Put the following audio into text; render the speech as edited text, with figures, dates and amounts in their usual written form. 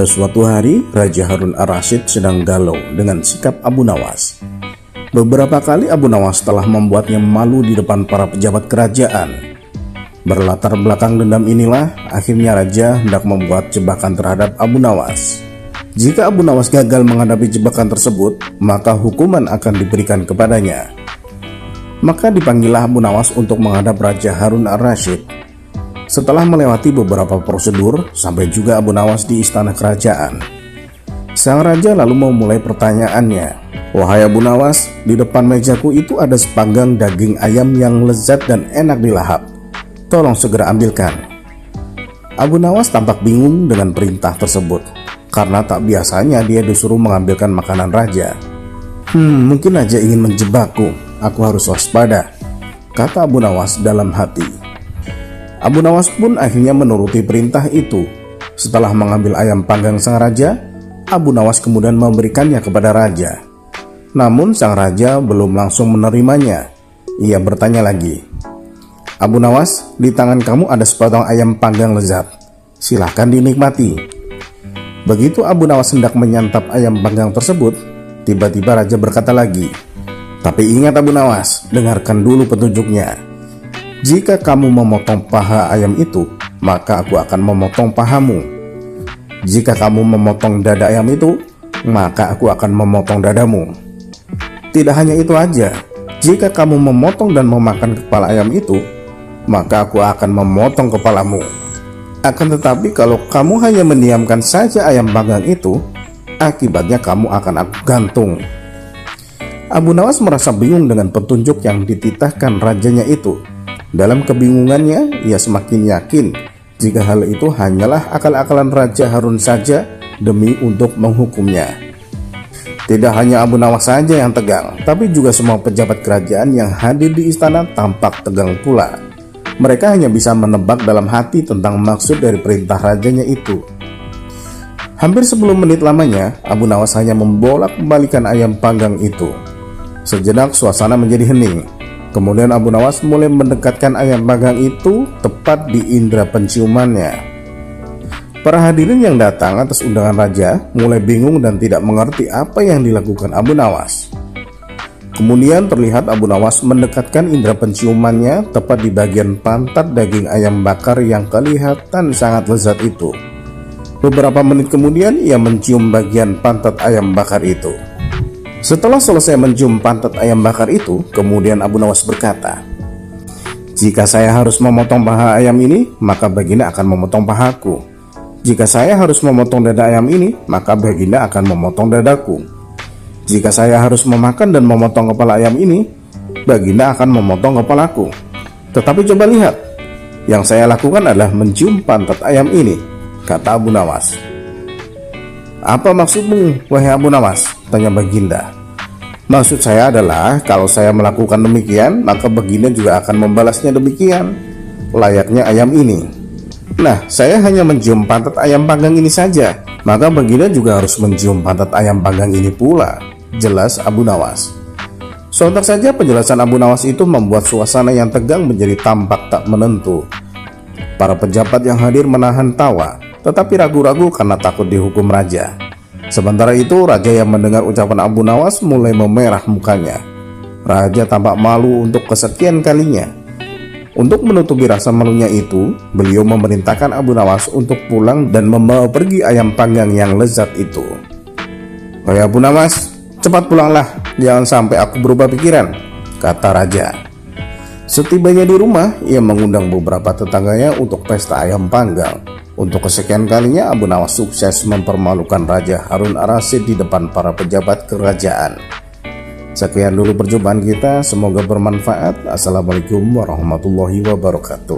Suatu hari, Raja Harun ar-Rasyid sedang galau dengan sikap Abu Nawas. Beberapa kali Abu Nawas telah membuatnya malu di depan para pejabat kerajaan. Berlatar belakang dendam inilah, akhirnya Raja hendak membuat jebakan terhadap Abu Nawas. Jika Abu Nawas gagal menghadapi jebakan tersebut, maka hukuman akan diberikan kepadanya. Maka dipanggillah Abu Nawas untuk menghadap Raja Harun ar-Rasyid. Setelah melewati beberapa prosedur, sampai juga Abu Nawas di istana kerajaan. Sang raja lalu memulai pertanyaannya. "Wahai Abu Nawas, di depan mejaku itu ada sepanggang daging ayam yang lezat dan enak dilahap. Tolong segera ambilkan." Abu Nawas tampak bingung dengan perintah tersebut, karena tak biasanya dia disuruh mengambilkan makanan raja. Mungkin Raja ingin menjebakku, aku harus waspada," kata Abu Nawas dalam hati. Abu Nawas pun akhirnya menuruti perintah itu. Setelah mengambil ayam panggang sang raja, Abu Nawas kemudian memberikannya kepada raja. Namun sang raja belum langsung menerimanya. Ia bertanya lagi, "Abu Nawas, di tangan kamu ada sepotong ayam panggang lezat. Silahkan dinikmati." Begitu Abu Nawas hendak menyantap ayam panggang tersebut, tiba-tiba raja berkata lagi, "Tapi ingat Abu Nawas, dengarkan dulu petunjuknya. Jika kamu memotong paha ayam itu, maka aku akan memotong pahamu. Jika kamu memotong dada ayam itu, maka aku akan memotong dadamu. Tidak hanya itu aja, jika kamu memotong dan memakan kepala ayam itu, maka aku akan memotong kepalamu. Akan tetapi kalau kamu hanya mendiamkan saja ayam panggang itu, akibatnya kamu akan aku gantung." Abu Nawas merasa bingung dengan petunjuk yang dititahkan rajanya itu. Dalam kebingungannya, ia semakin yakin jika hal itu hanyalah akal-akalan Raja Harun saja demi untuk menghukumnya. Tidak hanya Abu Nawas saja yang tegang, tapi juga semua pejabat kerajaan yang hadir di istana tampak tegang pula. Mereka hanya bisa menebak dalam hati tentang maksud dari perintah rajanya itu. Hampir 10 menit lamanya, Abu Nawas hanya membolak-balikan ayam panggang itu. Sejenak suasana menjadi hening. Kemudian Abu Nawas mulai mendekatkan ayam panggang itu tepat di indera penciumannya. Para hadirin yang datang atas undangan raja mulai bingung dan tidak mengerti apa yang dilakukan Abu Nawas. Kemudian terlihat Abu Nawas mendekatkan indera penciumannya tepat di bagian pantat daging ayam bakar yang kelihatan sangat lezat itu. Beberapa menit kemudian ia mencium bagian pantat ayam bakar itu. Setelah selesai mencium pantat ayam bakar itu, kemudian Abu Nawas berkata, "Jika saya harus memotong paha ayam ini, maka baginda akan memotong pahaku. Jika saya harus memotong dada ayam ini, maka baginda akan memotong dadaku. Jika saya harus memakan dan memotong kepala ayam ini, baginda akan memotong kepalaku. Tetapi coba lihat, yang saya lakukan adalah mencium pantat ayam ini," kata Abu Nawas. "Apa maksudmu, wahai Abu Nawas?" tanya baginda. "Maksud saya adalah kalau saya melakukan demikian, maka baginda juga akan membalasnya demikian, layaknya ayam ini. Nah, saya hanya mencium pantat ayam panggang ini saja, maka baginda juga harus mencium pantat ayam panggang ini pula," jelas Abu Nawas. Sontak saja penjelasan Abu Nawas itu membuat suasana yang tegang menjadi tampak tak menentu. Para pejabat yang hadir menahan tawa, tetapi ragu-ragu karena takut dihukum raja. Sementara itu, raja yang mendengar ucapan Abu Nawas mulai memerah mukanya. Raja tampak malu untuk kesekian kalinya. Untuk menutupi rasa malunya itu, beliau memerintahkan Abu Nawas untuk pulang dan membawa pergi ayam panggang yang lezat itu. "Wahai Abu Nawas, cepat pulanglah, jangan sampai aku berubah pikiran," kata raja. Setibanya di rumah, ia mengundang beberapa tetangganya untuk pesta ayam panggang. Untuk kesekian kalinya, Abu Nawas sukses mempermalukan Raja Harun ar-Rasyid di depan para pejabat kerajaan. Sekian dulu perjumpaan kita, semoga bermanfaat. Assalamualaikum warahmatullahi wabarakatuh.